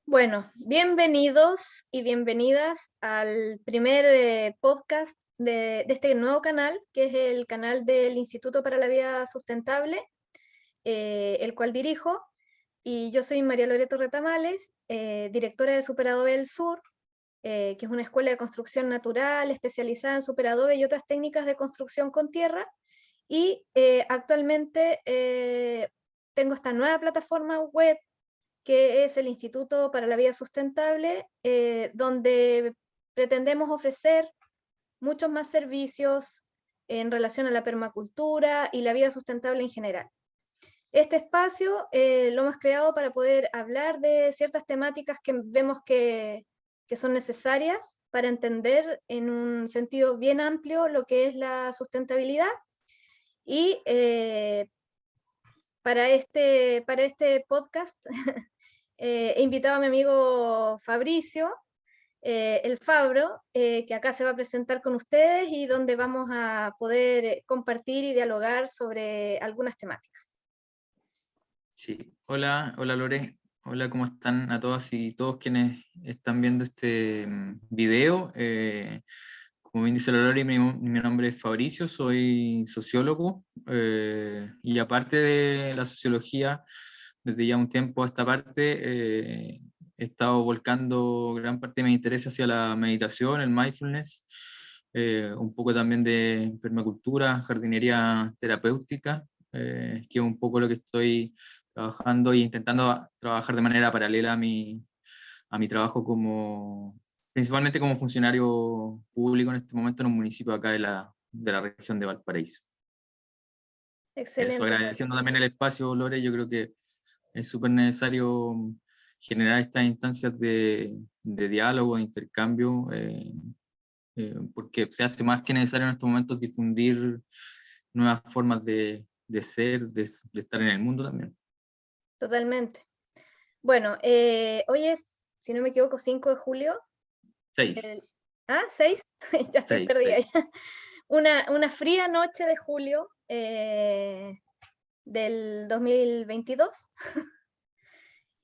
Bueno, bienvenidos y bienvenidas al primer podcast de este nuevo canal, que es el canal del Instituto para la Vida Sustentable, el cual dirijo, y yo soy María Loreto Retamales, directora de Superadobe del Sur, que es una escuela de construcción natural especializada en superadobe y otras técnicas de construcción con tierra, y actualmente tengo esta nueva plataforma web que es el Instituto para la Vida Sustentable, donde pretendemos ofrecer muchos más servicios en relación a la permacultura y la vida sustentable en general. Este espacio lo hemos creado para poder hablar de ciertas temáticas que vemos que son necesarias para entender en un sentido bien amplio lo que es la sustentabilidad. Y para este podcast he invitado a mi amigo Fabricio, el Fabro, que acá se va a presentar con ustedes y donde vamos a poder compartir y dialogar sobre algunas temáticas. Sí, hola Lore, hola, ¿cómo están a todas y todos quienes están viendo este video? Como bien dice la Lore, mi nombre es Fabricio, soy sociólogo y aparte de la sociología, desde ya un tiempo a esta parte, he estado volcando gran parte de mi interés hacia la meditación, el mindfulness, un poco también de permacultura, jardinería terapéutica, que es un poco lo que estoy trabajando e intentando trabajar de manera paralela a mi trabajo principalmente como funcionario público en este momento en un municipio acá de la región de Valparaíso. Eso, Excelente. agradeciendo también el espacio, Lore, yo creo que es súper necesario generar estas instancias de diálogo, de intercambio, porque se hace más que necesario en estos momentos difundir nuevas formas de ser, de estar en el mundo también. Totalmente. Bueno, hoy es, si no me equivoco, 5 de julio. El, 6, 6, ya estoy 6, perdida 6. ya. Una fría noche de julio del 2022.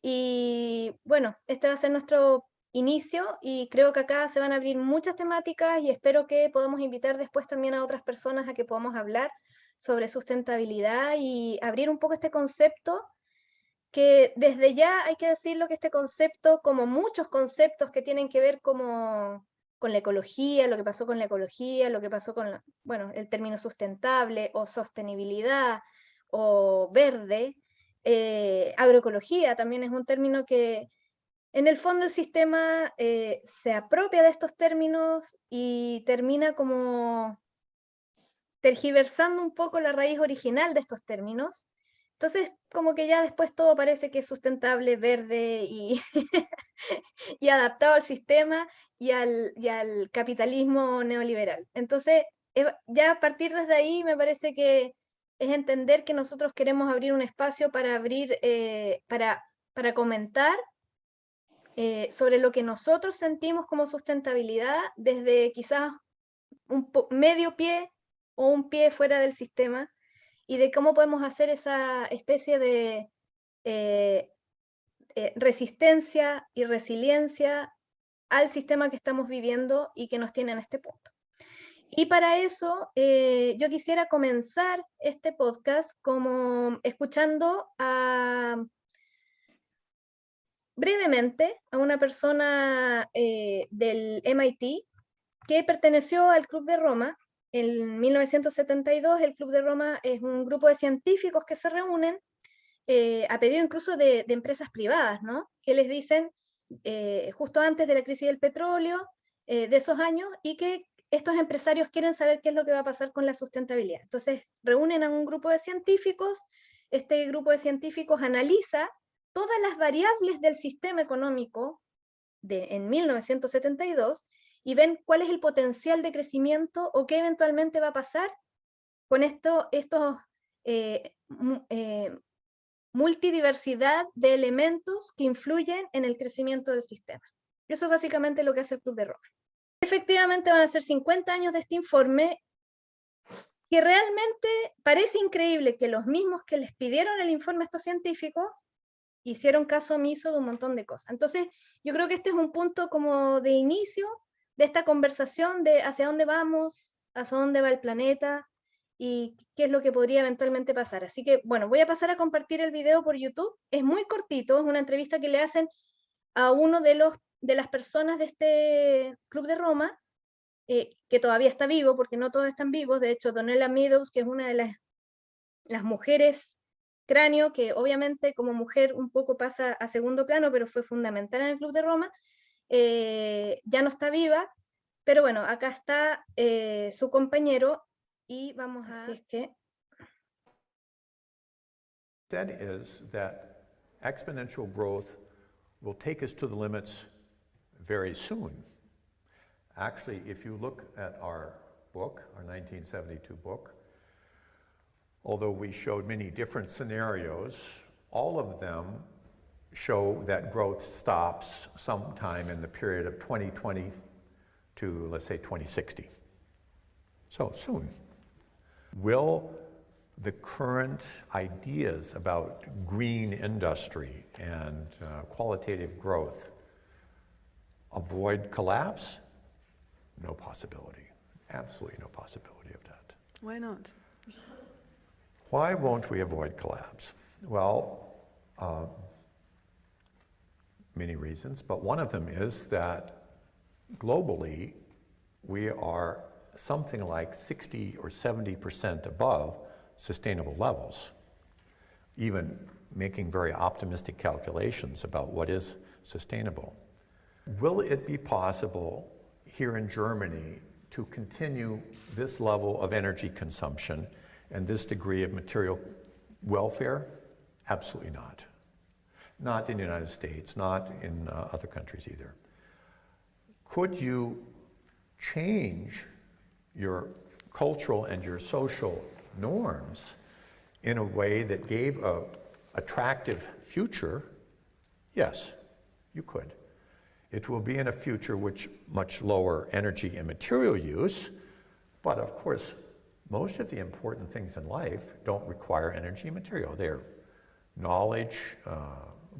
Y bueno, este va a ser nuestro inicio y creo que acá se van a abrir muchas temáticas y espero que podamos invitar después también a otras personas a que podamos hablar sobre sustentabilidad y abrir un poco este concepto que desde ya hay que decirlo que este concepto, como muchos conceptos que tienen que ver como con la ecología, lo que pasó con la ecología, lo que pasó con, bueno, el término sustentable o sostenibilidad o verde, agroecología también es un término que en el fondo el sistema se apropia de estos términos y termina como tergiversando un poco la raíz original de estos términos. Entonces, como que ya después todo parece que es sustentable, verde y, y adaptado al sistema y al capitalismo neoliberal. Entonces, ya a partir desde ahí me parece que es entender que nosotros queremos abrir un espacio para abrir, para comentar sobre lo que nosotros sentimos como sustentabilidad desde quizás medio pie o un pie fuera del sistema y de cómo podemos hacer esa especie de eh, resistencia y resiliencia al sistema que estamos viviendo y que nos tiene en este punto. Y para eso yo quisiera comenzar este podcast como escuchando brevemente a una persona del MIT que perteneció al Club de Roma. En 1972 el Club de Roma es un grupo de científicos que se reúnen a pedido incluso de empresas privadas, ¿no? Que les dicen, justo antes de la crisis del petróleo, de esos años, y que estos empresarios quieren saber qué es lo que va a pasar con la sustentabilidad. Entonces, reúnen a un grupo de científicos, este grupo de científicos analiza todas las variables del sistema económico en 1972 y ven cuál es el potencial de crecimiento o qué eventualmente va a pasar con estos eh, multidiversidad de elementos que influyen en el crecimiento del sistema. Eso es básicamente lo que hace el Club de Roma. Efectivamente van a ser 50 años de este informe que realmente parece increíble que los mismos que les pidieron el informe a estos científicos hicieron caso omiso de un montón de cosas. Entonces, yo creo que este es un punto como de inicio de esta conversación de hacia dónde vamos, hacia dónde va el planeta y qué es lo que podría eventualmente pasar. Así que, bueno, voy a pasar a compartir el video por YouTube. Es muy cortito, es una entrevista que le hacen a uno de las personas de este Club de Roma, que todavía está vivo, porque no todos están vivos. De hecho, Donella Meadows, que es una de las mujeres cráneo, que obviamente como mujer un poco pasa a segundo plano, pero fue fundamental en el Club de Roma, ya no está viva, pero bueno, acá está su compañero y vamos a... Así es que... That is that exponential growth will take us to the limits very soon. Actually, if you look at our book, our 1972 book, although we showed many different scenarios, all of them show that growth stops sometime in the period of 2020 to, let's say, 2060. So soon. Will the current ideas about green industry and qualitative growth avoid collapse? No possibility. Absolutely no possibility of that. Why not? Why won't we avoid collapse? Well, many reasons, but one of them is that globally we are something like 60 or 70% above sustainable levels, even making very optimistic calculations about what is sustainable. Will it be possible here in Germany to continue this level of energy consumption and this degree of material welfare? Absolutely not. Not in the United States, not in other countries either. Could you change your cultural and your social norms in a way that gave an attractive future? Yes, you could. It will be in a future which much lower energy and material use, but of course, most of the important things in life don't require energy and material. They're knowledge,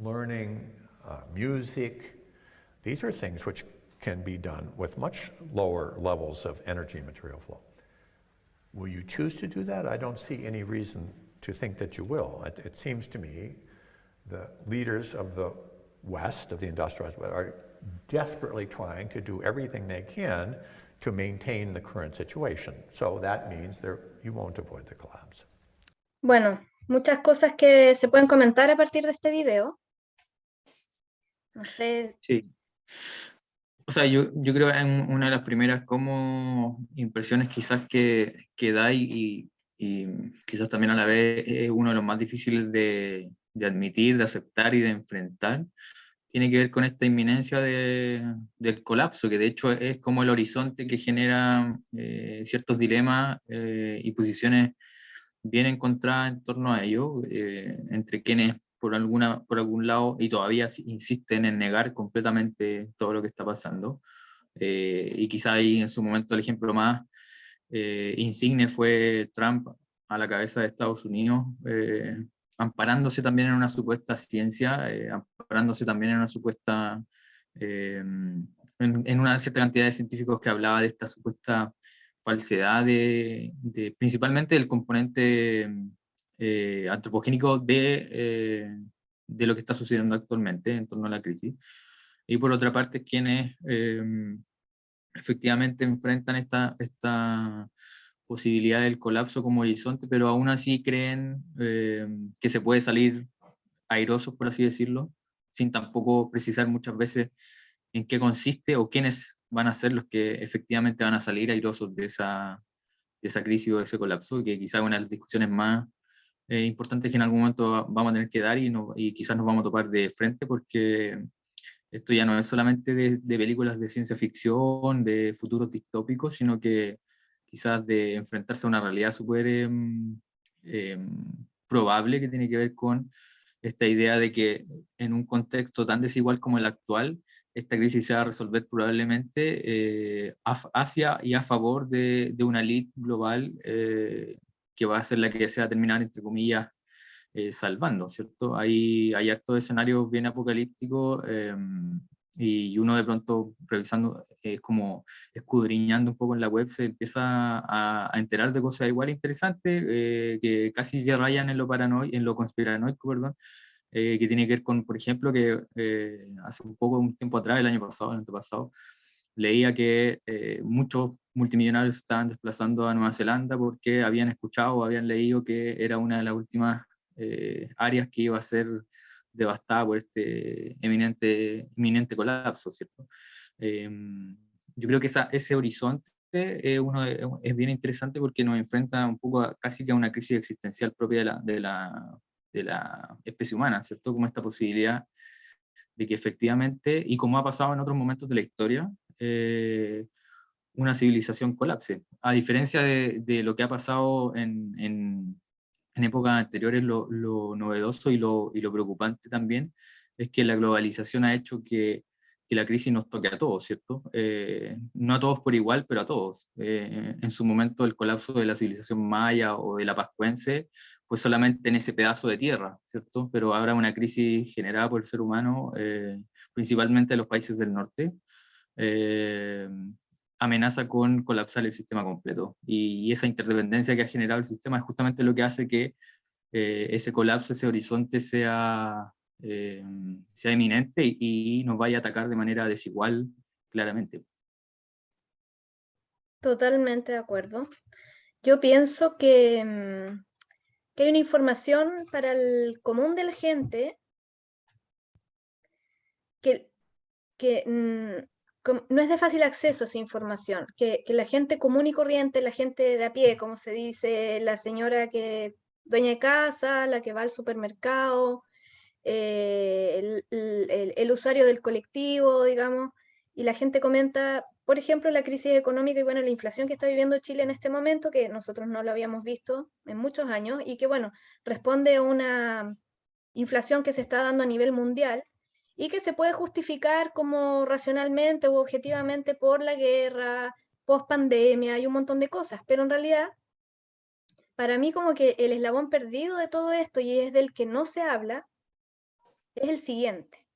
learning, music. These are things which can be done with much lower levels of energy and material flow. Will you choose to do that? I don't see any reason to think that you will. It seems to me the leaders of the West, of the industrialized West, are desperately trying to do everything they can to maintain the current situation. So that means you won't avoid the collapse. Bueno, muchas cosas que se pueden comentar a partir de este video. No sé. Sí. O sea, yo creo que una de las primeras como impresiones quizás que da y quizás también a la vez es uno de los más difíciles de admitir, de aceptar y de enfrentar, tiene que ver con esta inminencia del colapso, que de hecho es como el horizonte que genera ciertos dilemas y posiciones bien encontradas en torno a ello, entre quienes por algún lado, y todavía insisten en negar completamente todo lo que está pasando. Y quizá ahí en su momento el ejemplo más insigne fue Trump a la cabeza de Estados Unidos, amparándose también en una supuesta ciencia, amparándose también en una supuesta, en una cierta cantidad de científicos que hablaba de esta supuesta falsedad principalmente del componente antropogénico de lo que está sucediendo actualmente en torno a la crisis. Y por otra parte, quienes efectivamente enfrentan esta posibilidad del colapso como horizonte, pero aún así creen que se puede salir airosos, por así decirlo, sin tampoco precisar muchas veces en qué consiste o quiénes van a ser los que efectivamente van a salir airosos de esa crisis o de ese colapso, que quizás es una de las discusiones más importantes que en algún momento vamos a tener que dar y quizás nos vamos a topar de frente, porque esto ya no es solamente de películas de ciencia ficción, de futuros distópicos, sino que quizás de enfrentarse a una realidad súper probable que tiene que ver con esta idea de que en un contexto tan desigual como el actual, esta crisis se va a resolver probablemente hacia y a favor de una elite global que va a ser la que se va a terminar, entre comillas, salvando, ¿cierto? Hay hartos escenarios bien apocalípticos, y uno de pronto revisando, como escudriñando un poco en la web, se empieza a enterar de cosas igual interesantes, que casi ya rayan en lo en lo conspiranoico, perdón, que tiene que ver con, por ejemplo, que hace un tiempo atrás, el año pasado, el antepasado, leía que muchos multimillonarios estaban desplazando a Nueva Zelanda porque habían escuchado o habían leído que era una de las últimas áreas que iba a ser devastada por este inminente colapso, ¿cierto? Yo creo que ese horizonte es bien interesante porque nos enfrenta un poco casi que a una crisis existencial propia de la especie humana, ¿cierto? Como esta posibilidad de que efectivamente, y como ha pasado en otros momentos de la historia, una civilización colapse. A diferencia de lo que ha pasado en épocas anteriores, lo novedoso y lo preocupante también es que la globalización ha hecho que la crisis nos toque a todos, ¿cierto? No a todos por igual, pero a todos. En su momento el colapso de la civilización maya o de la pascuense fue solamente en ese pedazo de tierra, ¿cierto? Pero ahora una crisis generada por el ser humano, principalmente en los países del norte, eh, amenaza con colapsar el sistema completo. Y esa interdependencia que ha generado el sistema es justamente lo que hace que ese colapso, ese horizonte sea inminente y nos vaya a atacar de manera desigual, claramente. Totalmente de acuerdo. Yo pienso que hay una información para el común de la gente que no es de fácil acceso esa información, que la gente común y corriente, la gente de a pie, como se dice, la señora que dueña de casa, la que va al supermercado, el usuario del colectivo, digamos, y la gente comenta, por ejemplo, la crisis económica y bueno, la inflación que está viviendo Chile en este momento, que nosotros no lo habíamos visto en muchos años, y que bueno, responde a una inflación que se está dando a nivel mundial y que se puede justificar como racionalmente o objetivamente por la guerra, post pandemia y un montón de cosas, pero en realidad, para mí como que el eslabón perdido de todo esto y es del que no se habla, es el siguiente.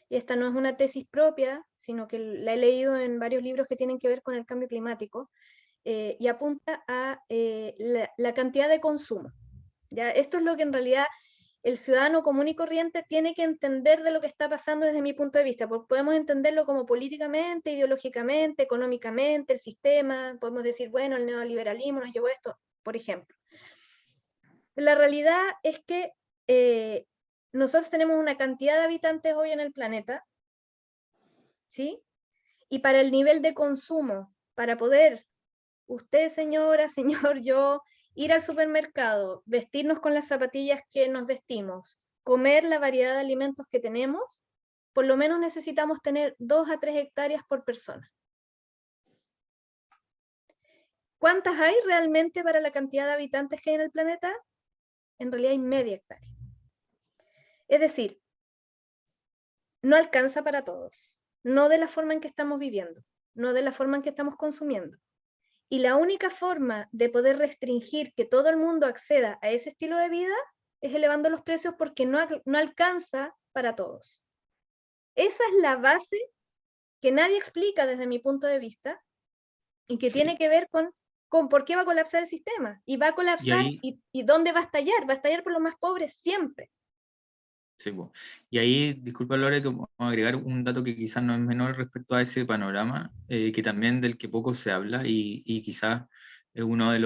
Y esta no es una tesis propia, sino que la he leído en varios libros que tienen que ver con el cambio climático, y apunta a la cantidad de consumo. ¿Ya? Esto es lo que en realidad el ciudadano común y corriente tiene que entender de lo que está pasando desde mi punto de vista, porque podemos entenderlo como políticamente, ideológicamente, económicamente, el sistema, podemos decir, bueno, el neoliberalismo nos llevó a esto, por ejemplo. La realidad es que nosotros tenemos una cantidad de habitantes hoy en el planeta, ¿sí? Y para el nivel de consumo, para poder, usted señora, señor, yo, ir al supermercado, vestirnos con las zapatillas que nos vestimos, comer la variedad de alimentos que tenemos, por lo menos necesitamos tener 2 a 3 hectáreas por persona. ¿Cuántas hay realmente para la cantidad de habitantes que hay en el planeta? En realidad hay media hectárea. Es decir, no alcanza para todos, no de la forma en que estamos viviendo, no de la forma en que estamos consumiendo. Y la única forma de poder restringir que todo el mundo acceda a ese estilo de vida es elevando los precios porque no alcanza para todos. Esa es la base que nadie explica desde mi punto de vista y que tiene que ver con por qué va a colapsar el sistema. Y va a colapsar, y ¿dónde va a estallar? Va a estallar por los más pobres siempre. Sí, bueno. Y ahí, disculpa Lore, que vamos a agregar un dato que quizás no es menor respecto a ese panorama, que también del que poco se habla y quizás es uno de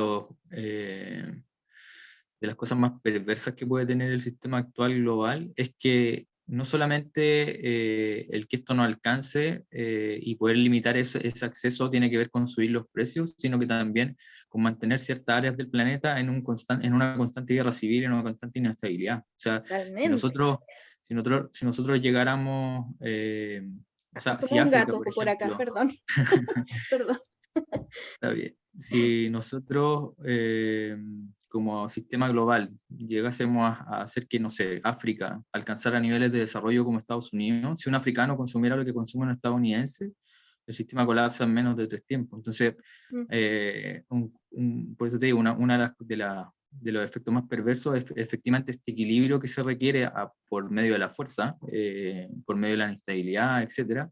las cosas más perversas que puede tener el sistema actual global, es que no solamente el que esto no alcance y poder limitar ese acceso tiene que ver con subir los precios, sino que también con mantener ciertas áreas del planeta en una constante guerra civil, en una constante inestabilidad. O sea, si nosotros llegáramos, o sea, Somos si un África, gato por por acá, ejemplo, perdón. Perdón. está bien. Si nosotros, como sistema global, llegásemos a hacer que, no sé, África alcanzara niveles de desarrollo como Estados Unidos, si un africano consumiera lo que consume un estadounidense, el sistema colapsa en menos de 3 tiempos. Entonces, por eso te digo, una los efectos más perversos es efectivamente este equilibrio que se requiere por medio de la fuerza, por medio de la inestabilidad, etcétera,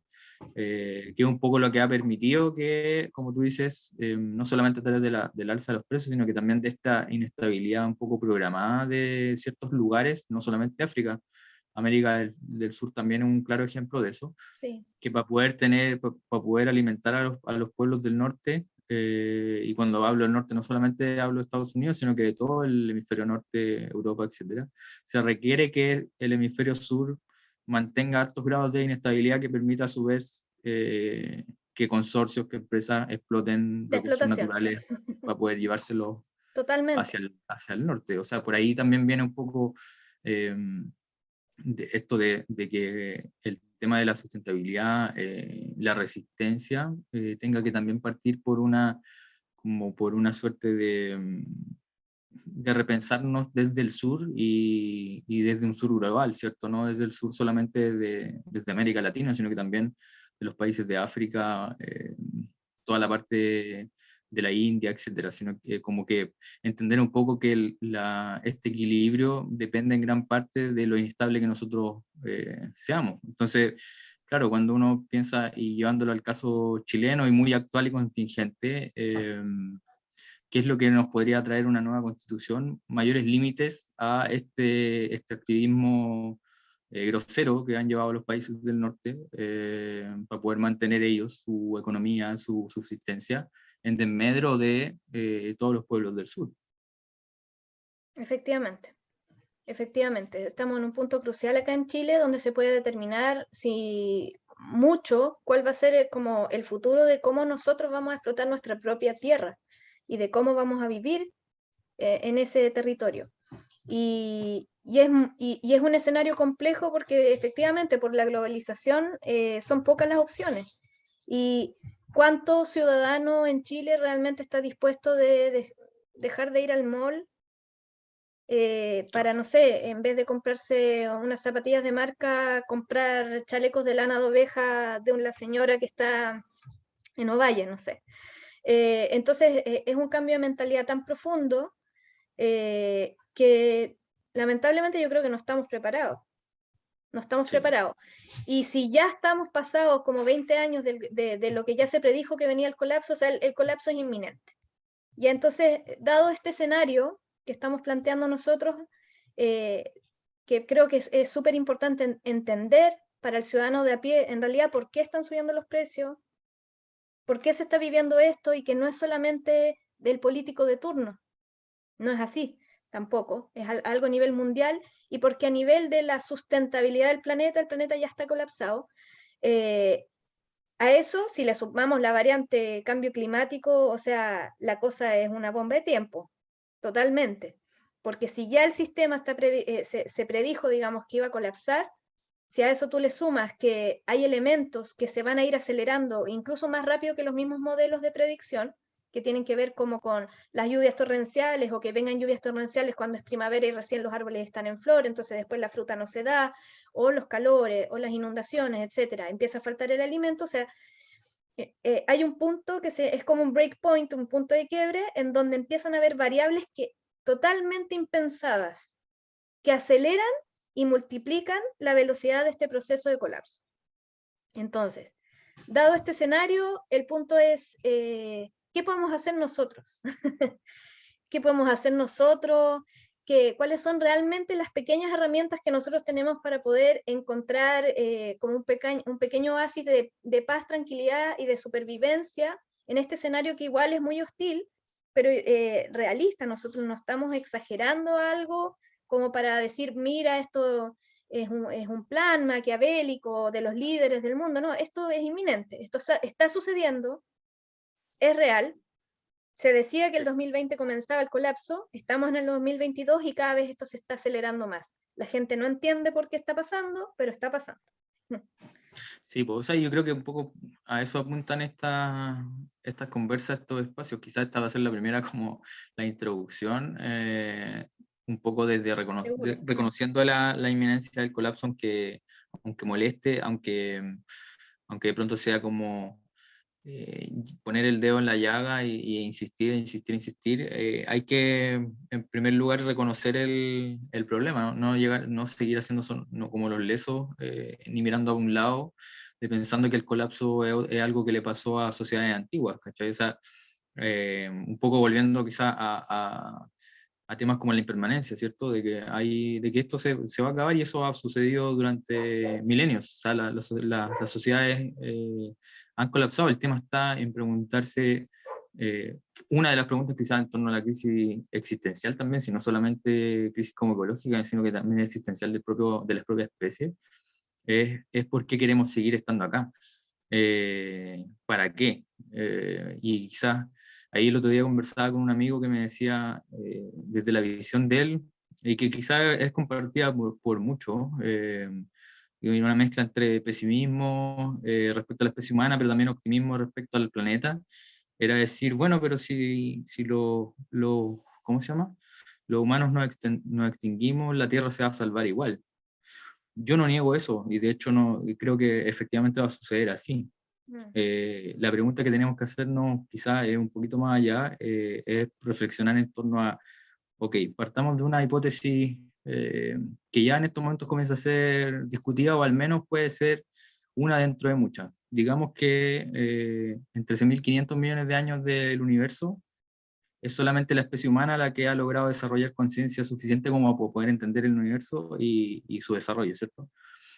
que es un poco lo que ha permitido que, como tú dices, no solamente a través del alza de los precios, sino que también de esta inestabilidad un poco programada de ciertos lugares, no solamente África, América del Sur también es un claro ejemplo de eso, Sí, que para poder alimentar a los pueblos del norte, y cuando hablo del norte no solamente hablo de Estados Unidos, sino que de todo el hemisferio norte, Europa, etcétera, se requiere que el hemisferio sur mantenga altos grados de inestabilidad que permita a su vez que consorcios, que empresas exploten de recursos explotación, naturales para poder llevárselos totalmente. hacia el norte. O sea, por ahí también viene un poco eh, esto de que el tema de la sustentabilidad, la resistencia, tenga que también partir por como por una suerte de repensarnos desde el sur y desde un sur global, ¿cierto? No desde el sur solamente desde América Latina, sino que también de los países de África, toda la parte de la India, etcétera, sino que como que entender un poco que este equilibrio depende en gran parte de lo inestable que nosotros seamos. Entonces, claro, cuando uno piensa, y llevándolo al caso chileno y muy actual y contingente, ¿qué es lo que nos podría traer una nueva constitución? Mayores límites a este activismo grosero que han llevado los países del norte para poder mantener ellos su economía, su subsistencia, en desmedro de todos los pueblos del sur. Efectivamente, efectivamente. Estamos en un punto crucial acá en Chile donde se puede determinar si mucho cuál va a ser como el futuro de cómo nosotros vamos a explotar nuestra propia tierra y de cómo vamos a vivir en ese territorio. Y es un escenario complejo porque efectivamente por la globalización son pocas las opciones. ¿Y cuánto ciudadano en Chile realmente está dispuesto de dejar de ir al mall para, no sé, en vez de comprarse unas zapatillas de marca, comprar chalecos de lana de oveja de una señora que está en Ovalle, no sé? Entonces es un cambio de mentalidad tan profundo que lamentablemente yo creo que no estamos preparados. No estamos Sí. preparados. Y si ya estamos pasados como 20 años de lo que ya se predijo que venía el colapso, o sea, el colapso es inminente. Y entonces, dado este escenario que estamos planteando nosotros, que creo que es súper importante entender para el ciudadano de a pie, en realidad, por qué están subiendo los precios, por qué se está viviendo esto y que no es solamente del político de turno. No es así tampoco, es algo a nivel mundial y porque a nivel de la sustentabilidad del planeta, el planeta ya está colapsado. A eso, si le sumamos la variante cambio climático, o sea, la cosa es una bomba de tiempo, totalmente. Porque si ya el sistema se predijo, digamos, que iba a colapsar, si a eso tú le sumas que hay elementos que se van a ir acelerando incluso más rápido que los mismos modelos de predicción, que tienen que ver como con las lluvias torrenciales o que vengan lluvias torrenciales cuando es primavera y recién los árboles están en flor, entonces después la fruta no se da, o los calores, o las inundaciones, etcétera, empieza a faltar el alimento, o sea, hay un punto que es como un breakpoint, un punto de quiebre, en donde empiezan a haber variables que totalmente impensadas, que aceleran y multiplican la velocidad de este proceso de colapso. Entonces, dado este escenario, el punto es, ¿qué podemos hacer nosotros? ¿Qué podemos hacer nosotros? ¿Cuáles son realmente las pequeñas herramientas que nosotros tenemos para poder encontrar como un pequeño oasis de paz, tranquilidad y de supervivencia en este escenario que igual es muy hostil, pero realista? Nosotros no estamos exagerando algo como para decir, mira, esto es un plan maquiavélico de los líderes del mundo. No, esto es inminente, esto está sucediendo, es real. Se decía que el 2020 comenzaba el colapso, estamos en el 2022 y cada vez esto se está acelerando más. La gente no entiende por qué está pasando, pero está pasando. Sí, pues, o sea, yo creo que un poco a eso apuntan estas conversas, estos espacios. Quizás esta va a ser la primera como la introducción, un poco desde Seguro. reconociendo la inminencia del colapso, aunque moleste, aunque de pronto sea como poner el dedo en la llaga y insistir, insistir, insistir. Hay que, en primer lugar, reconocer el problema, ¿no? No seguir haciendo no como los lesos, ni mirando a un lado, pensando que el colapso es algo que le pasó a sociedades antiguas, ¿cachai? O sea, un poco volviendo quizá a temas como la impermanencia, ¿cierto? De que esto se va a acabar y eso ha sucedido durante milenios. O sea, las sociedades han colapsado. El tema está en preguntarse, una de las preguntas quizás en torno a la crisis existencial también, si no solamente crisis como ecológica, sino que también existencial de las propias especies, es por qué queremos seguir estando acá. ¿Para qué? Y quizás ahí el otro día conversaba con un amigo que me decía, desde la visión de él, y que quizás es compartida por muchos, y una mezcla entre pesimismo respecto a la especie humana, pero también optimismo respecto al planeta, era decir, bueno, pero si ¿cómo se llama? Los humanos nos extinguimos, la Tierra se va a salvar igual. Yo no niego eso, y de hecho creo que efectivamente va a suceder así. La pregunta que tenemos que hacernos quizás es un poquito más allá, es reflexionar en torno a, ok, partamos de una hipótesis que ya en estos momentos comienza a ser discutida, o al menos puede ser una dentro de muchas. Digamos que en 13.500 millones de años del universo, es solamente la especie humana la que ha logrado desarrollar conciencia suficiente como para poder entender el universo y su desarrollo, ¿cierto?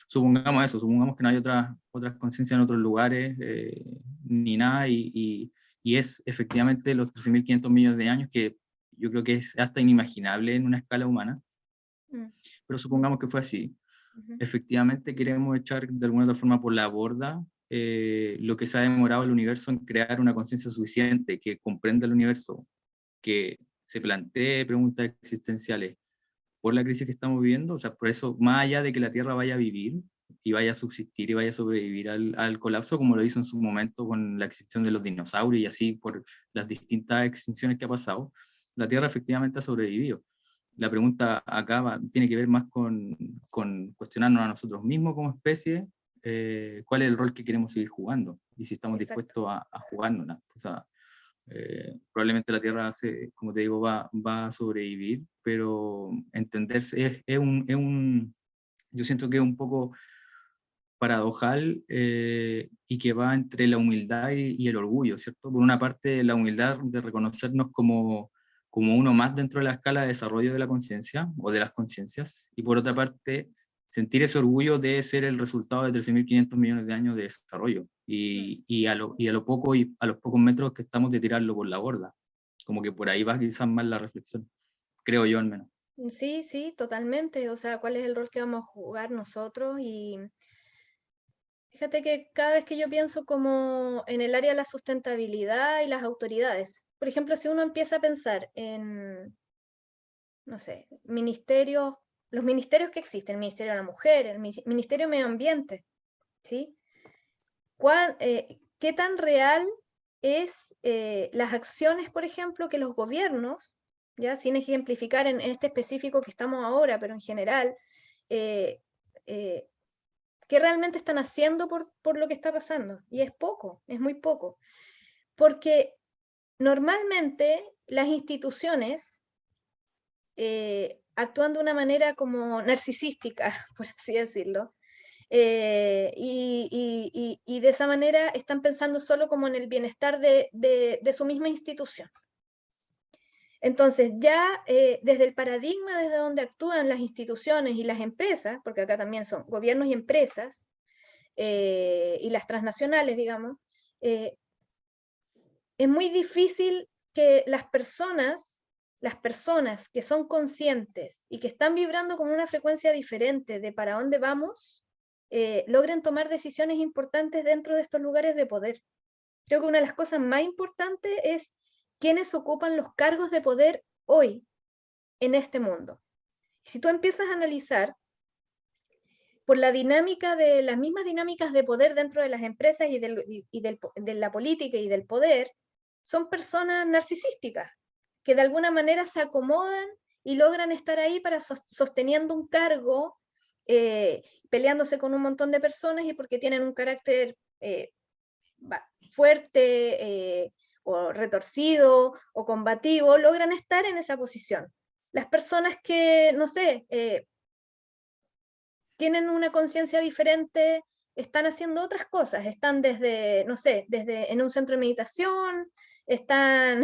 Supongamos eso, supongamos que no hay otras conciencias en otros lugares, ni nada, y es efectivamente los 13.500 millones de años, que yo creo que es hasta inimaginable en una escala humana, pero supongamos que fue así. Efectivamente queremos echar de alguna otra forma por la borda lo que se ha demorado el universo en crear una conciencia suficiente que comprenda el universo, que se plantee preguntas existenciales por la crisis que estamos viviendo. O sea, por eso, más allá de que la Tierra vaya a vivir y vaya a subsistir y vaya a sobrevivir al colapso, como lo hizo en su momento con la extinción de los dinosaurios y así por las distintas extinciones que ha pasado, la Tierra efectivamente ha sobrevivido. La pregunta acá tiene que ver más con cuestionarnos a nosotros mismos como especie, cuál es el rol que queremos seguir jugando y si estamos Exacto. dispuestos a jugárnosla. O sea, probablemente la Tierra, como te digo, va a sobrevivir, pero entenderse yo siento que es un poco paradojal, y que va entre la humildad y el orgullo, ¿cierto? Por una parte, la humildad de reconocernos como uno más dentro de la escala de desarrollo de la conciencia o de las conciencias, y por otra parte, sentir ese orgullo de ser el resultado de 13.500 millones de años de desarrollo, y a lo poco y a los pocos metros que estamos de tirarlo por la borda. Como que por ahí va quizás más la reflexión, creo yo al menos. Sí, sí, totalmente. O sea, ¿cuál es el rol que vamos a jugar nosotros? Y fíjate que cada vez que yo pienso como en el área de la sustentabilidad y las autoridades, por ejemplo, si uno empieza a pensar en, no sé, ministerios, los ministerios que existen, el Ministerio de la Mujer, el Ministerio de Medio Ambiente, ¿sí? ¿Qué tan real es las acciones, por ejemplo, que los gobiernos, ya sin ejemplificar en este específico que estamos ahora, pero en general, eh, eh, qué realmente están haciendo por lo que está pasando? Y es poco, es muy poco. Porque normalmente las instituciones actúan de una manera como narcisística, por así decirlo, y de esa manera están pensando solo como en el bienestar de su misma institución. Entonces ya desde el paradigma desde donde actúan las instituciones y las empresas, porque acá también son gobiernos y empresas, y las transnacionales, digamos, es muy difícil que las personas que son conscientes y que están vibrando con una frecuencia diferente de para dónde vamos, logren tomar decisiones importantes dentro de estos lugares de poder. Creo que una de las cosas más importantes es quiénes ocupan los cargos de poder hoy en este mundo. Si tú empiezas a analizar por la dinámica de las mismas dinámicas de poder dentro de las empresas y de la política y del poder, son personas narcisísticas que de alguna manera se acomodan y logran estar ahí para sosteniendo un cargo, peleándose con un montón de personas y porque tienen un carácter fuerte o retorcido o combativo logran estar en esa posición. Las personas que, no sé, tienen una conciencia diferente, están haciendo otras cosas, están desde, no sé, desde en un centro de meditación, están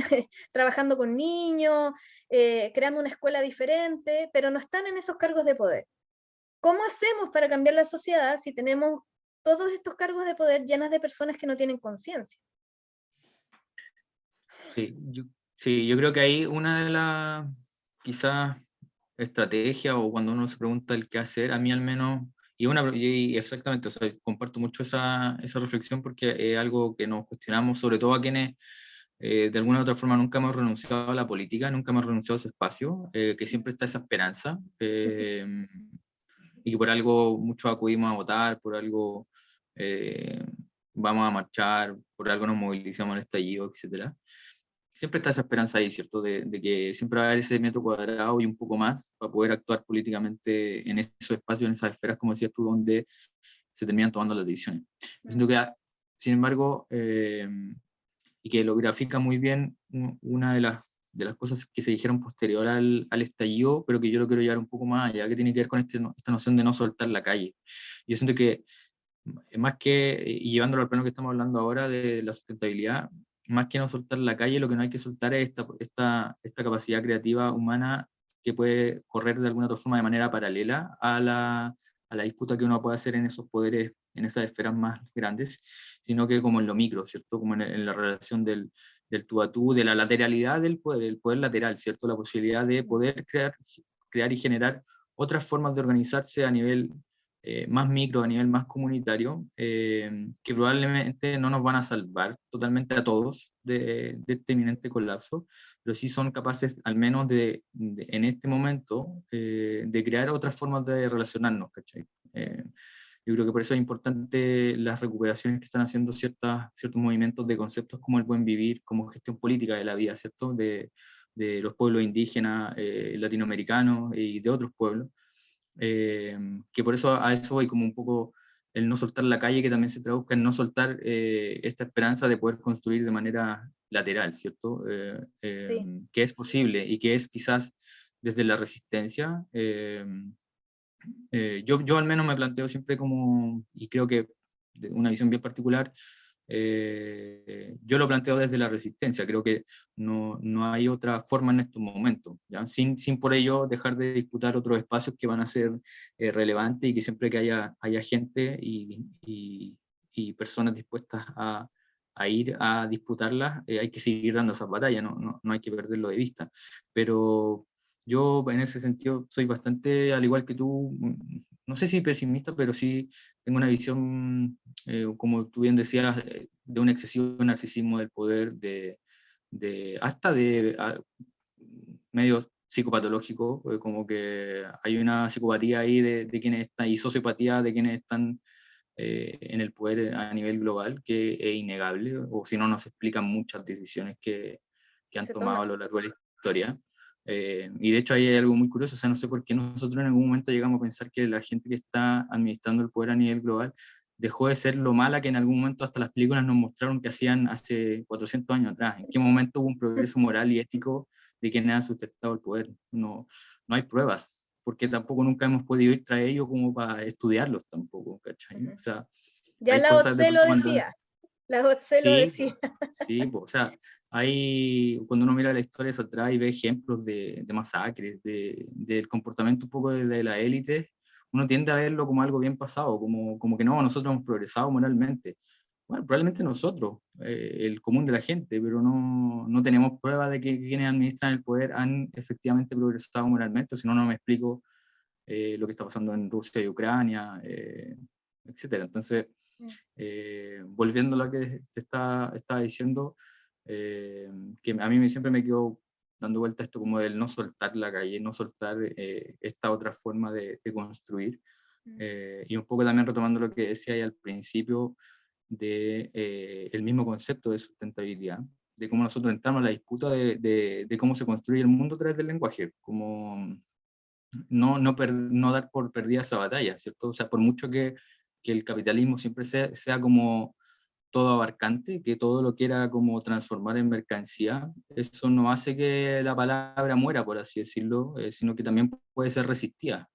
trabajando con niños, creando una escuela diferente, pero no están en esos cargos de poder. ¿Cómo hacemos para cambiar la sociedad si tenemos todos estos cargos de poder llenas de personas que no tienen conciencia? Sí, yo creo que ahí una de las, quizás, estrategias, o cuando uno se pregunta el qué hacer, a mí al menos, y exactamente, o sea, comparto mucho esa reflexión, porque es algo que nos cuestionamos, sobre todo a quienes de alguna u otra forma nunca hemos renunciado a la política, nunca hemos renunciado a ese espacio, que siempre está esa esperanza, y que por algo muchos acudimos a votar, por algo vamos a marchar, por algo nos movilizamos al estallido, etcétera. Siempre está esa esperanza ahí, ¿cierto? De que siempre va a haber ese metro cuadrado y un poco más para poder actuar políticamente en esos espacios, en esas esferas, como decías tú, donde se terminan tomando las decisiones. Yo siento que, sin embargo, y que lo grafica muy bien una de las cosas que se dijeron posterior al estallido, pero que yo lo quiero llevar un poco más allá, que tiene que ver con esta noción de no soltar la calle. Yo siento que, más que, y llevándolo al plano que estamos hablando ahora de la sustentabilidad, más que no soltar la calle, lo que no hay que soltar es esta capacidad creativa humana que puede correr de alguna otra forma de manera paralela a la disputa que uno puede hacer en esos poderes, en esas esferas más grandes, sino que como en lo micro, ¿cierto? Como en la relación del tú a tú, de la lateralidad del poder, el poder lateral, ¿cierto? La posibilidad de poder crear y generar otras formas de organizarse a nivel más micro, a nivel más comunitario, que probablemente no nos van a salvar totalmente a todos de este inminente colapso, pero sí son capaces, al menos en este momento, de crear otras formas de relacionarnos, ¿cachai? Yo creo que por eso es importante las recuperaciones que están haciendo ciertos movimientos de conceptos como el buen vivir, como gestión política de la vida, ¿cierto? De los pueblos indígenas, latinoamericanos y de otros pueblos. Que por eso a eso voy, como un poco el no soltar la calle, que también se traduzca en no soltar esta esperanza de poder construir de manera lateral, ¿cierto? Sí. Que es posible y que es quizás desde la resistencia. Yo al menos me planteo siempre como, y creo que de una visión bien particular, yo lo planteo desde la resistencia. Creo que no hay otra forma en estos momentos, ¿ya? Sin por ello dejar de disputar otros espacios que van a ser relevantes, y que siempre que haya gente y personas dispuestas a ir a disputarlas, hay que seguir dando esas batallas, no hay que perderlo de vista. Pero yo en ese sentido soy bastante, al igual que tú, no sé si pesimista, pero sí tengo una visión, como tú bien decías, de un excesivo narcisismo del poder, hasta de medio psicopatológico, como que hay una psicopatía ahí de quienes están, y sociopatía de quienes están en el poder a nivel global, que es innegable, o si no, nos explican muchas decisiones que han Se tomado a toman. lo largo de la historia. Y de hecho ahí hay algo muy curioso, o sea, no sé por qué nosotros en algún momento llegamos a pensar que la gente que está administrando el poder a nivel global dejó de ser lo mala que en algún momento hasta las películas nos mostraron que hacían hace 400 años atrás. ¿En qué momento hubo un progreso moral y ético de quienes han sustentado el poder? No hay pruebas, porque tampoco nunca hemos podido ir tras ellos como para estudiarlos tampoco, ¿cachai? O sea, Ya hay Lao cosas de Tse lo pronto cuando... decía, Lao Tse lo Sí, decía. sí, o sea, cuando uno mira la historia hacia atrás y ve ejemplos de masacres, del comportamiento un poco de la élite, uno tiende a verlo como algo bien pasado, como que no, nosotros hemos progresado moralmente. Bueno, probablemente nosotros, el común de la gente, pero no tenemos pruebas de que quienes administran el poder han efectivamente progresado moralmente, si no, no me explico lo que está pasando en Rusia y Ucrania, etcétera. Entonces, volviendo a lo que te estaba diciendo, que a mí siempre me quedó dando vuelta esto como del no soltar la calle, no soltar esta otra forma de construir, y un poco también retomando lo que decía ahí al principio de el mismo concepto de sustentabilidad, de cómo nosotros entramos a la disputa de cómo se construye el mundo a través del lenguaje, como no dar por perdida esa batalla, ¿cierto? O sea, por mucho que el capitalismo siempre sea como todo abarcante, que todo lo quiera como transformar en mercancía, eso no hace que la palabra muera, por así decirlo, sino que también puede ser resistida.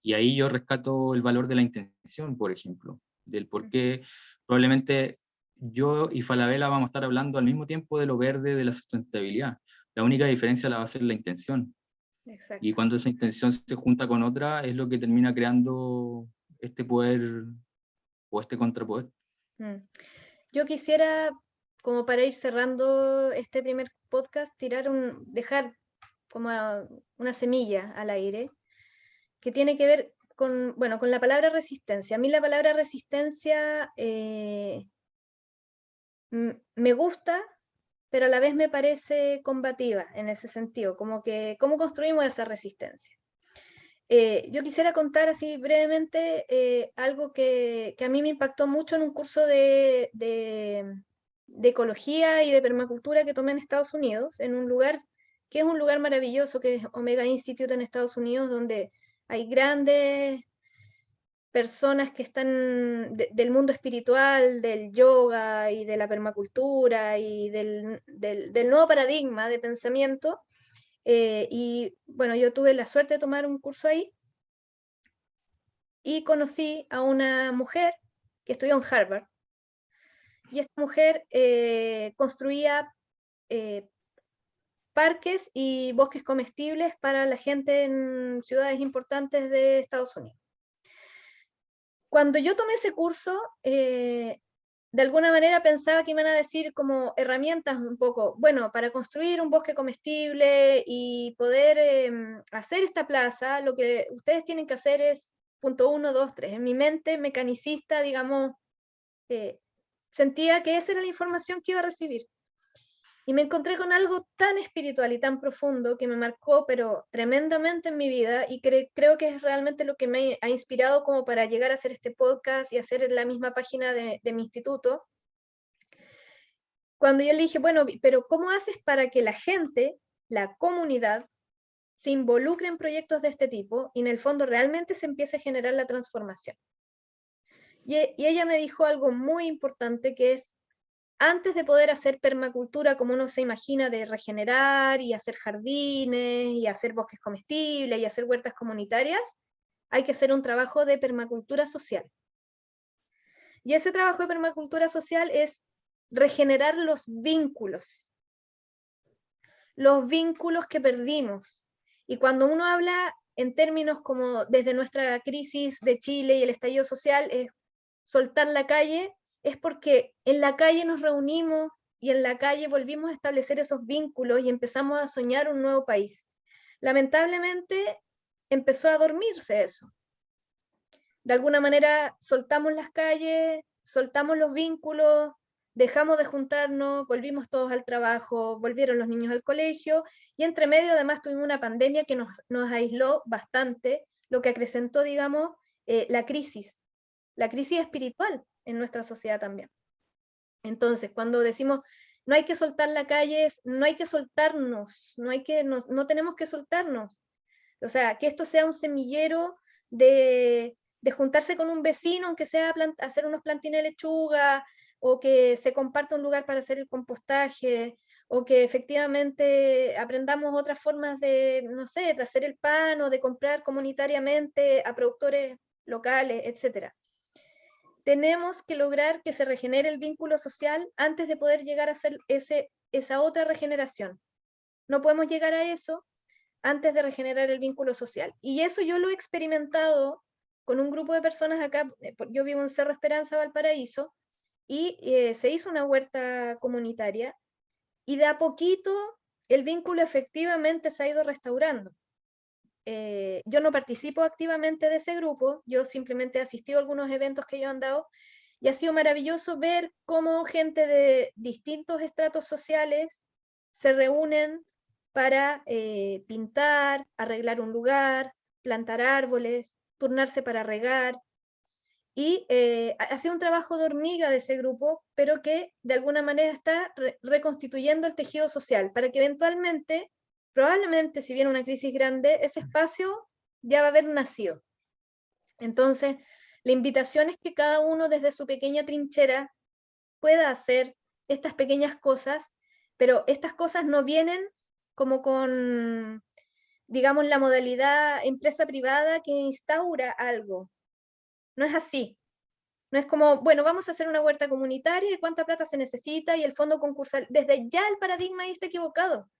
Y ahí yo rescato el valor de la intención, por ejemplo, del por qué probablemente yo y Falabella vamos a estar hablando al mismo tiempo de lo verde, de la sustentabilidad. La única diferencia la va a ser la intención. Exacto. Y cuando esa intención se junta con otra, es lo que termina creando este poder o este contrapoder. Yo quisiera, como para ir cerrando este primer podcast, dejar como una semilla al aire, que tiene que ver con, bueno, con la palabra resistencia. A mí la palabra resistencia me gusta, pero a la vez me parece combativa en ese sentido, como que, ¿cómo construimos esa resistencia? Yo quisiera contar así brevemente algo que a mí me impactó mucho en un curso de ecología y de permacultura que tomé en Estados Unidos, en un lugar que es un lugar maravilloso, que es Omega Institute en Estados Unidos, donde hay grandes personas que están del mundo espiritual, del yoga y de la permacultura y del nuevo paradigma de pensamiento. Y bueno, yo tuve la suerte de tomar un curso ahí y conocí a una mujer que estudió en Harvard. Y esta mujer construía parques y bosques comestibles para la gente en ciudades importantes de Estados Unidos. Cuando yo tomé ese curso, de alguna manera pensaba que iban a decir como herramientas un poco, bueno, para construir un bosque comestible y poder hacer esta plaza, lo que ustedes tienen que hacer es punto 1, 2, 3. En mi mente mecanicista, digamos, sentía que esa era la información que iba a recibir. Y me encontré con algo tan espiritual y tan profundo que me marcó, pero tremendamente en mi vida, y creo que es realmente lo que me ha inspirado como para llegar a hacer este podcast y hacer la misma página de mi instituto. Cuando yo le dije, bueno, pero ¿cómo haces para que la gente, la comunidad, se involucre en proyectos de este tipo y en el fondo realmente se empiece a generar la transformación? Y ella me dijo algo muy importante, que es, antes de poder hacer permacultura como uno se imagina, de regenerar y hacer jardines y hacer bosques comestibles y hacer huertas comunitarias, hay que hacer un trabajo de permacultura social. Y ese trabajo de permacultura social es regenerar los vínculos que perdimos. Y cuando uno habla en términos como desde nuestra crisis de Chile y el estallido social, es soltar la calle, es porque en la calle nos reunimos y en la calle volvimos a establecer esos vínculos y empezamos a soñar un nuevo país. Lamentablemente empezó a dormirse eso. De alguna manera soltamos las calles, soltamos los vínculos, dejamos de juntarnos, volvimos todos al trabajo, volvieron los niños al colegio, y entre medio además tuvimos una pandemia que nos aisló bastante, lo que acrecentó, digamos, la crisis espiritual en nuestra sociedad también. Entonces, cuando decimos, no hay que soltar la calle, no hay que soltarnos, no tenemos que soltarnos. O sea, que esto sea un semillero de juntarse con un vecino, aunque sea hacer unos plantines de lechuga, o que se comparta un lugar para hacer el compostaje, o que efectivamente aprendamos otras formas de, no sé, de hacer el pan, o de comprar comunitariamente a productores locales, etc. Tenemos que lograr que se regenere el vínculo social antes de poder llegar a hacer esa otra regeneración. No podemos llegar a eso antes de regenerar el vínculo social. Y eso yo lo he experimentado con un grupo de personas acá. Yo vivo en Cerro Esperanza, Valparaíso, y se hizo una huerta comunitaria, y de a poquito el vínculo efectivamente se ha ido restaurando. Yo no participo activamente de ese grupo, yo simplemente he asistido a algunos eventos que ellos han dado, y ha sido maravilloso ver cómo gente de distintos estratos sociales se reúnen para pintar, arreglar un lugar, plantar árboles, turnarse para regar, y ha sido un trabajo de hormiga de ese grupo, pero que de alguna manera está reconstituyendo el tejido social, para que eventualmente, probablemente si viene una crisis grande, ese espacio ya va a haber nacido. Entonces, La invitación es que cada uno desde su pequeña trinchera pueda hacer estas pequeñas cosas, pero estas cosas no vienen como con, digamos, la modalidad empresa privada que instaura algo. No es así. No es como, bueno, vamos a hacer una huerta comunitaria y cuánta plata se necesita y el fondo concursal. Desde ya el paradigma ahí está equivocado.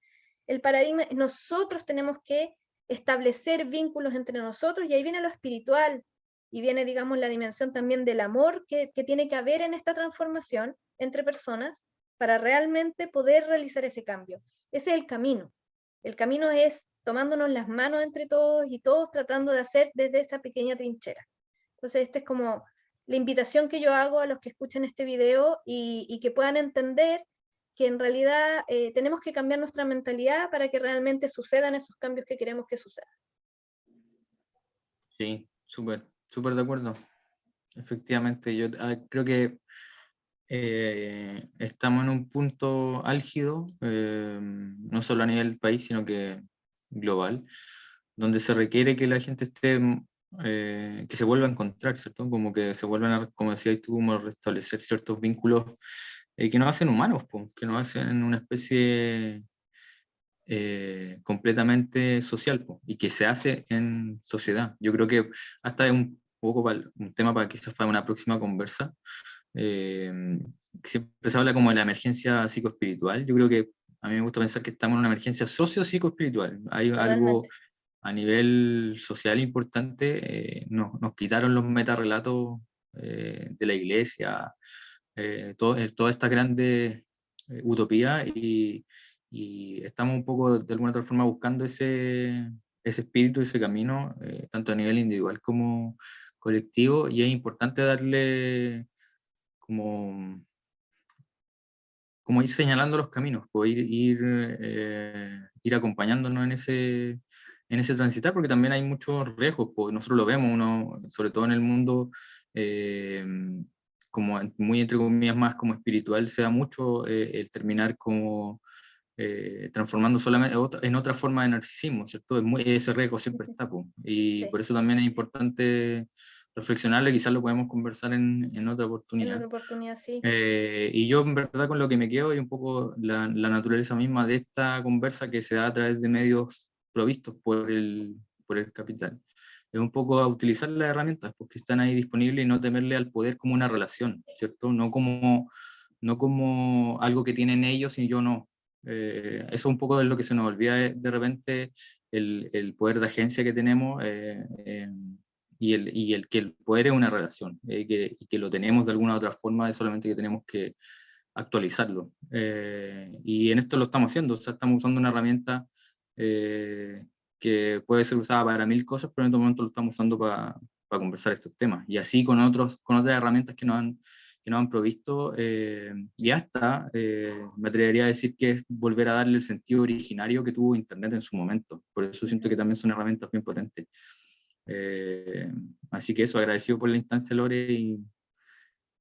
El paradigma, nosotros tenemos que establecer vínculos entre nosotros y ahí viene lo espiritual y viene, digamos, la dimensión también del amor que tiene que haber en esta transformación entre personas para realmente poder realizar ese cambio. Ese es el camino. El camino es tomándonos las manos entre todos y todos tratando de hacer desde esa pequeña trinchera. Entonces, esta es como la invitación que yo hago a los que escuchen este video y que puedan entender que en realidad tenemos que cambiar nuestra mentalidad para que realmente sucedan esos cambios que queremos que sucedan. Sí, súper de acuerdo. Efectivamente, yo creo que estamos en un punto álgido, no solo a nivel país, sino que global, donde se requiere que la gente esté, que se vuelva a encontrar, ¿cierto? Como que se vuelvan a, como decías tú, como restablecer ciertos vínculos que nos hacen humanos, que nos hacen una especie completamente social y que se hace en sociedad. Yo creo que hasta es un poco un tema para quizás para una próxima conversa. Siempre se habla como de la emergencia psicoespiritual. Yo creo que a mí me gusta pensar que estamos en una emergencia socio-psicoespiritual. Hay algo Totalmente. a nivel social importante. Nos quitaron los metarrelatos de la iglesia, toda esta grande utopía y estamos un poco de alguna otra forma buscando ese espíritu, ese camino, tanto a nivel individual como colectivo, y es importante darle como, como ir señalando los caminos, pues ir acompañándonos en ese transitar, porque también hay muchos riesgos, pues nosotros lo vemos, uno, sobre todo en el mundo, como muy entre comillas más como espiritual, se da mucho el terminar como transformando solamente en otra forma de narcisismo, ¿cierto? Ese riesgo siempre está, pues, y Sí. por eso también es importante reflexionarlo, y quizás lo podemos conversar en otra En oportunidad. otra oportunidad, sí. Y yo en verdad con lo que me quedo y un poco la naturaleza misma de esta conversa que se da a través de medios provistos por el capital. Es un poco a utilizar las herramientas porque están ahí disponibles y no temerle al poder como una relación, ¿cierto? No como algo que tienen ellos y yo no. Eso es un poco de lo que se nos olvida de repente, el poder de agencia que tenemos. Y el que el poder es una relación, y que lo tenemos de alguna u otra forma, es solamente que tenemos que actualizarlo. Y en esto lo estamos haciendo, o sea, estamos usando una herramienta que puede ser usada para mil cosas, pero en este momento lo estamos usando para conversar estos temas. Y así con otras herramientas que nos han provisto, y hasta me atrevería a decir que es volver a darle el sentido originario que tuvo Internet en su momento. Por eso siento que también son herramientas bien potentes. Así que eso, agradecido por la instancia, Lore, y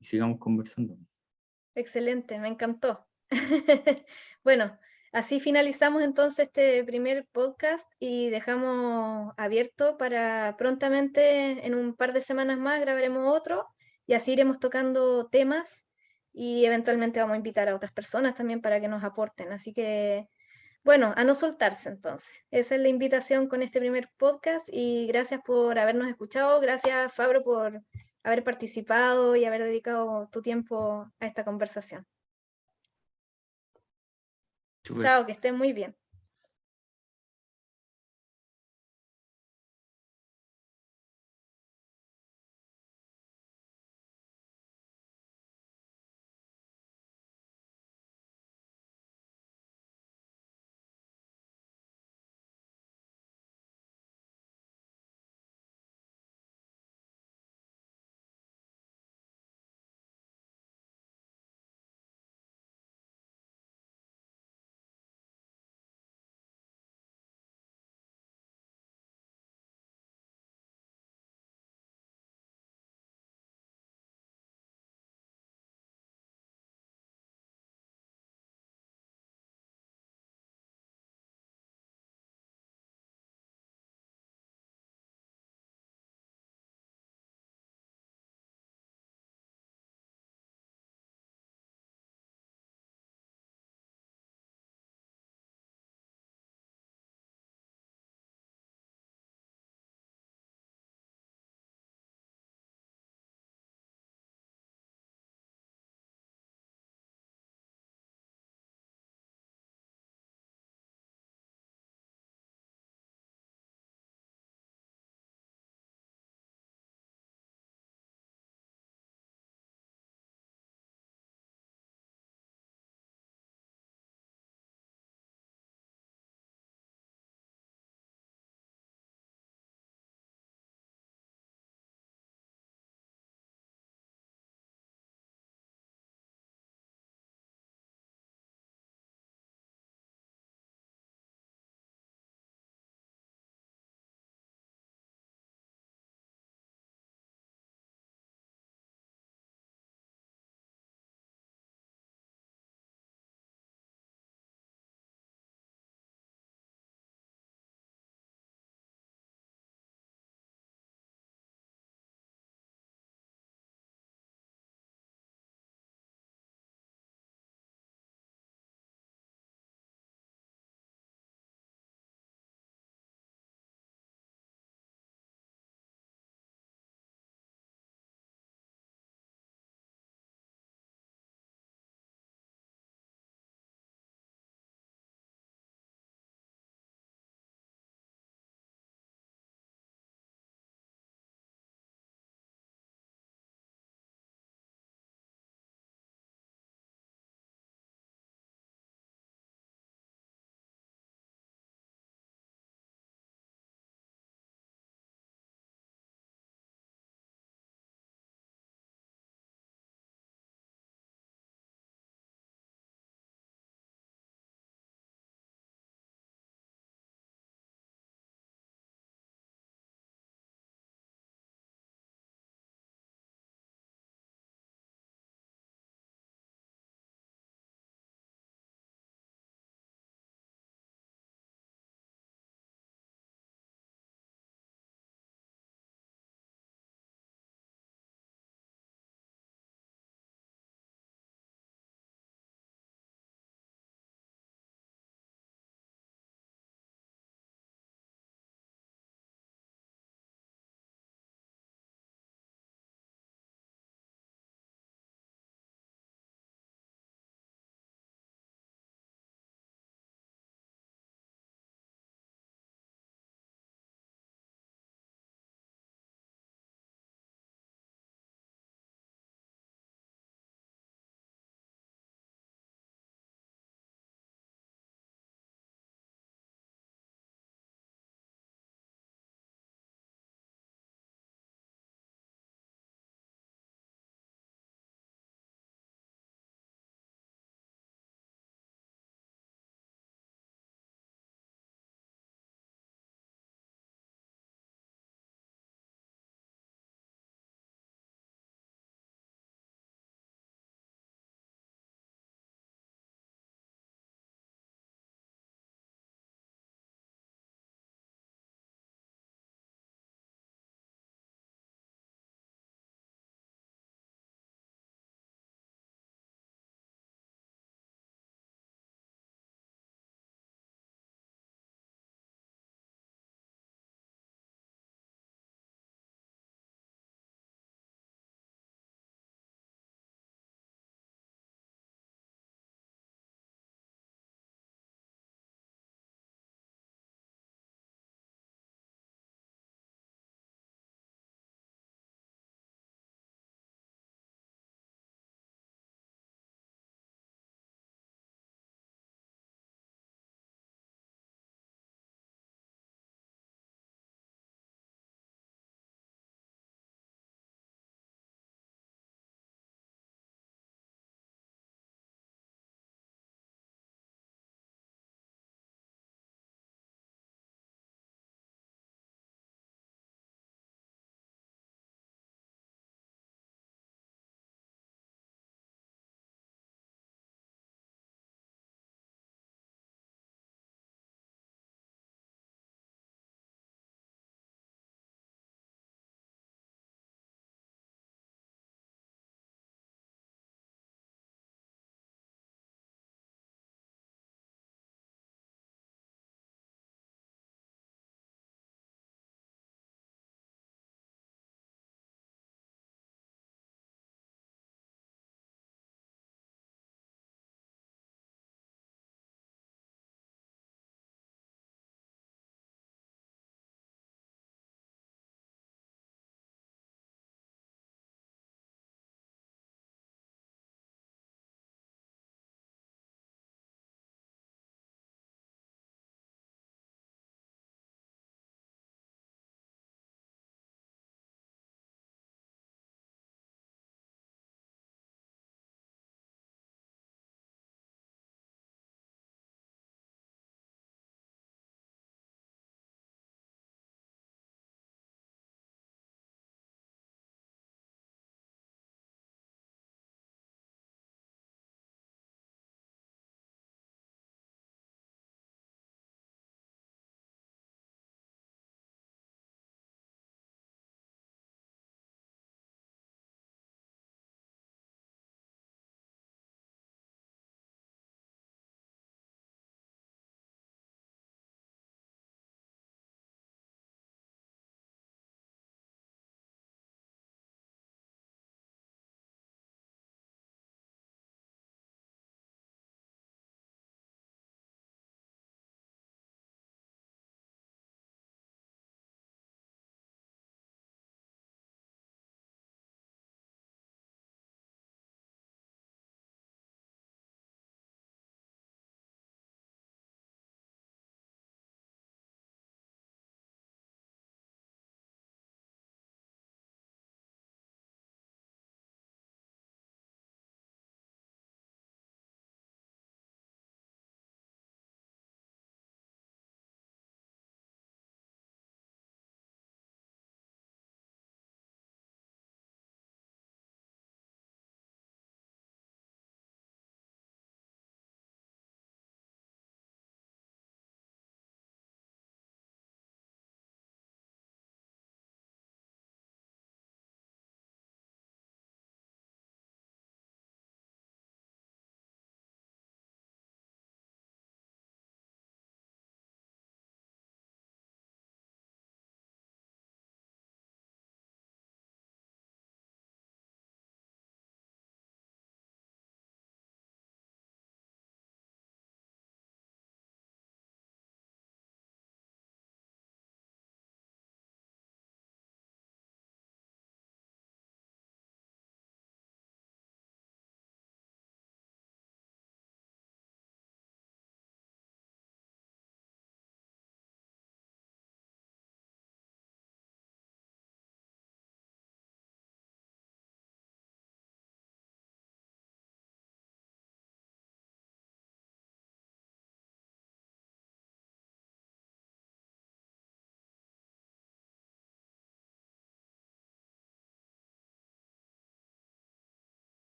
sigamos conversando. Excelente, me encantó. Bueno, así finalizamos entonces este primer podcast y dejamos abierto para prontamente, en un par de semanas más, grabaremos otro y así iremos tocando temas y eventualmente vamos a invitar a otras personas también para que nos aporten. Así que, bueno, a no soltarse entonces. Esa es la invitación con este primer podcast y gracias por habernos escuchado. Gracias, Fabro, por haber participado y haber dedicado tu tiempo a esta conversación. Súper. Chao, que estén muy bien.